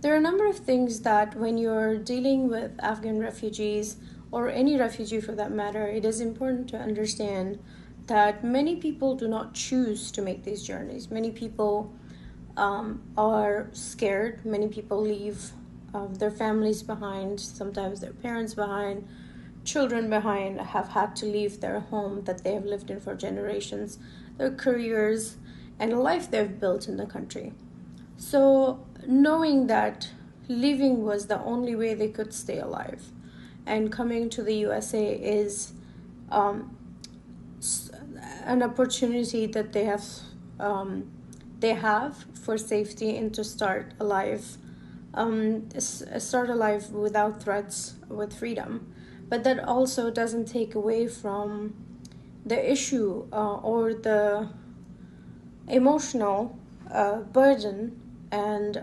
there are a number of things that when you're dealing with Afghan refugees, or any refugee for that matter, it is important to understand that many people do not choose to make these journeys. Many people are scared. Many people leave their families behind, sometimes their parents behind, children behind, have had to leave their home that they have lived in for generations, their careers, and a life they've built in the country. So, knowing that leaving was the only way they could stay alive, and coming to the USA is um, an opportunity that they have for safety and to start start a life without threats, with freedom. But that also doesn't take away from the issue or the emotional burden and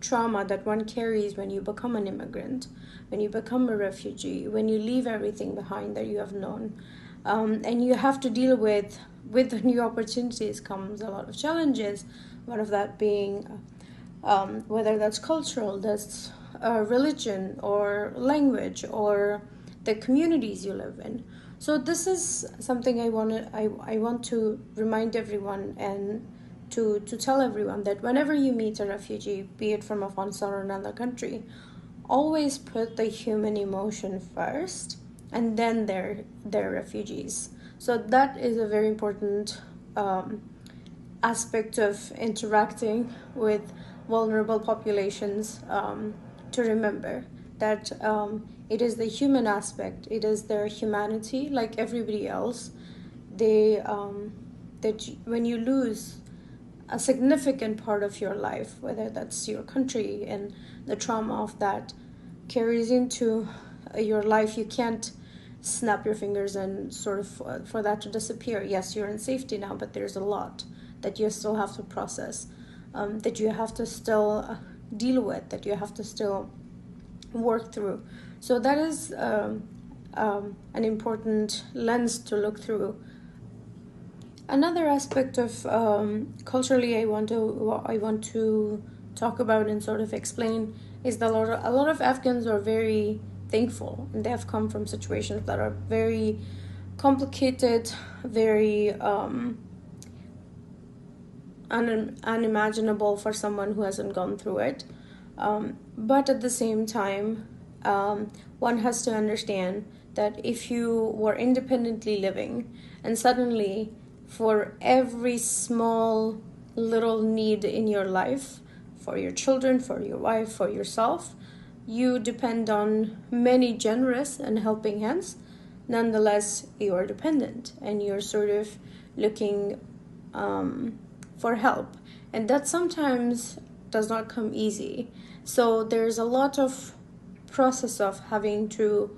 trauma that one carries when you become an immigrant, when you become a refugee, when you leave everything behind that you have known. And you have to deal with the new opportunities comes a lot of challenges, one of that being whether that's cultural, that's religion or language or the communities you live in. So this is something I want to remind everyone and to tell everyone that whenever you meet a refugee, be it from Afghanistan or another country, always put the human emotion first, and then they're refugees. So that is a very important aspect of interacting with vulnerable populations, to remember that it is the human aspect, it is their humanity, like everybody else. When you lose a significant part of your life, whether that's your country, and the trauma of that carries into your life, you can't snap your fingers and sort of for that to disappear. Yes, you're in safety now, but there's a lot that you still have to process, that you have to still deal with, that you have to still work through. So that is an important lens to look through. Another aspect of culturally I want to talk about and sort of explain is that a lot of Afghans are very thankful, and they have come from situations that are very complicated, very unimaginable for someone who hasn't gone through it. But at the same time, one has to understand that if you were independently living and suddenly for every small little need in your life, for your children, for your wife, for yourself, you depend on many generous and helping hands, nonetheless you are dependent and you're sort of looking for help, and that sometimes does not come easy. So there's a lot of process of having to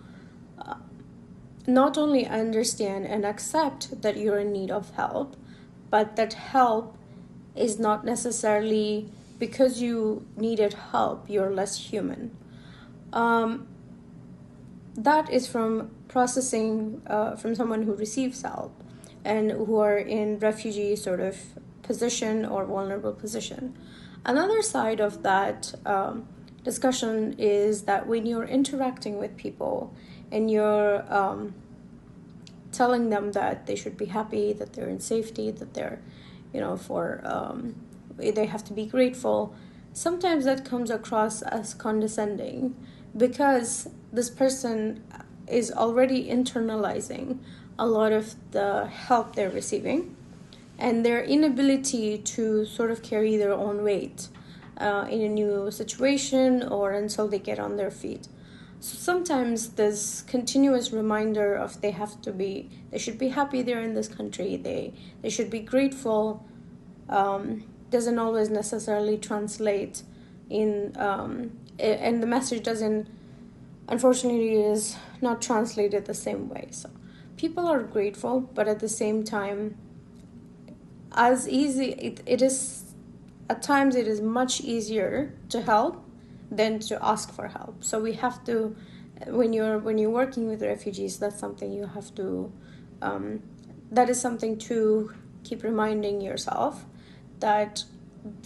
not only understand and accept that you're in need of help, but that help is not necessarily because you needed help you're less human. That is from processing from someone who receives help and who are in refugee sort of position or vulnerable position. Another side of that discussion is that when you're interacting with people and you're telling them that they should be happy, that they're in safety, that they're, they have to be grateful, sometimes that comes across as condescending because this person is already internalizing a lot of the help they're receiving and their inability to sort of carry their own weight in a new situation or until they get on their feet. So sometimes this continuous reminder of they should be happy they're in this country, they should be grateful, doesn't always necessarily translate in, and the message unfortunately is not translated the same way. So people are grateful, but at the same time, as easy, it is, at times it is much easier to help than to ask for help. So we have to, when you're working with refugees, that's something you have to, that is something to keep reminding yourself that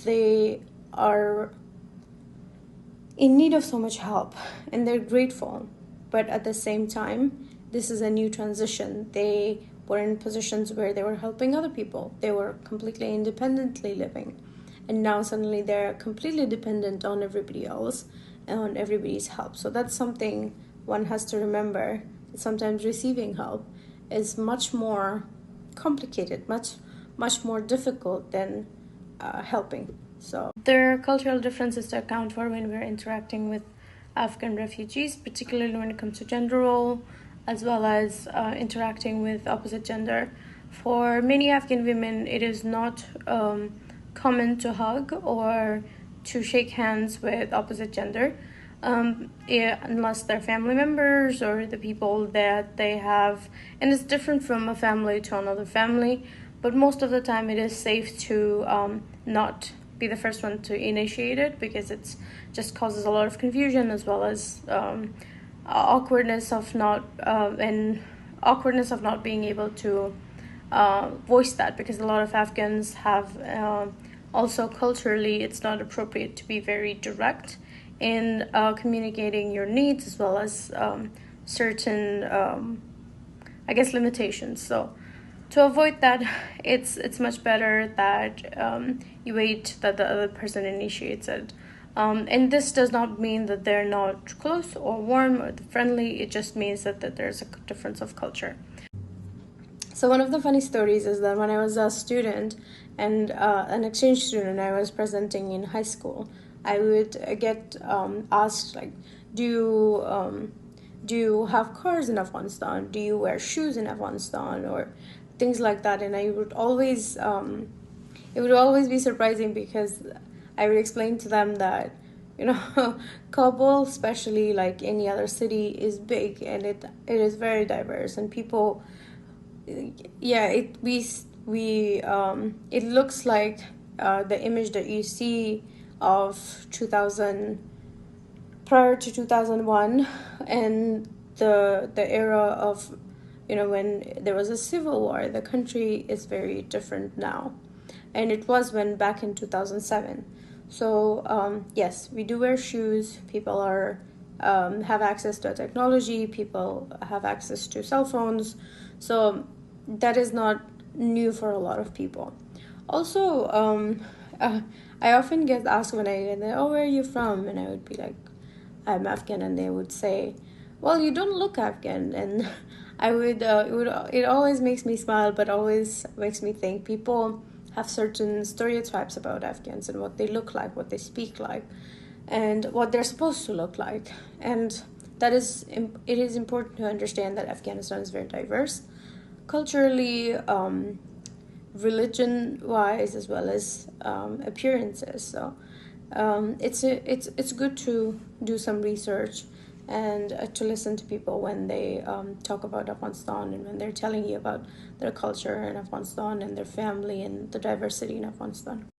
they are in need of so much help, and they're grateful. But at the same time, this is a new transition. They were in positions where they were helping other people. They were completely independently living. And now suddenly they're completely dependent on everybody else and on everybody's help. So that's something one has to remember. Sometimes receiving help is much more complicated, much more difficult than helping. So there are cultural differences to account for when we're interacting with Afghan refugees, particularly when it comes to gender role, as well as interacting with opposite gender. For many Afghan women, it is not common to hug or to shake hands with opposite gender, unless they're family members or the people that they have. And it's different from a family to another family, but most of the time it is safe to not be the first one to initiate it, because it's just causes a lot of confusion, as well as awkwardness of not being able to voice that, because a lot of Afghans have also culturally it's not appropriate to be very direct in communicating your needs, as well as certain limitations. So to avoid that, it's much better that you wait that the other person initiates it. And this does not mean that they're not close or warm or friendly. It just means that there's a difference of culture. So one of the funny stories is that when I was a student and an exchange student, I was presenting in high school, I would get asked, like, do you have cars in Afghanistan? Do you wear shoes in Afghanistan? Or things like that. And I would always, it would always be surprising, because I would explain to them that, Kabul, especially like any other city, is big, and it is very diverse, and people, it looks like the image that you see of 2000 prior to 2001, and the era of when there was a civil war. The country is very different now, and it was when back in 2007. So yes, we do wear shoes. People have access to technology. People have access to cell phones. So that is not new for a lot of people. Also, I often get asked when where are you from? And I would be like, I'm Afghan, and they would say, well, you don't look Afghan. And it always makes me smile, but always makes me think people have certain stereotypes about Afghans and what they look like, what they speak like, and what they're supposed to look like. And it is important to understand that Afghanistan is very diverse, culturally, religion-wise, as well as appearances. So it's good to do some research and to listen to people when they talk about Afghanistan, and when they're telling you about their culture in Afghanistan and their family and the diversity in Afghanistan.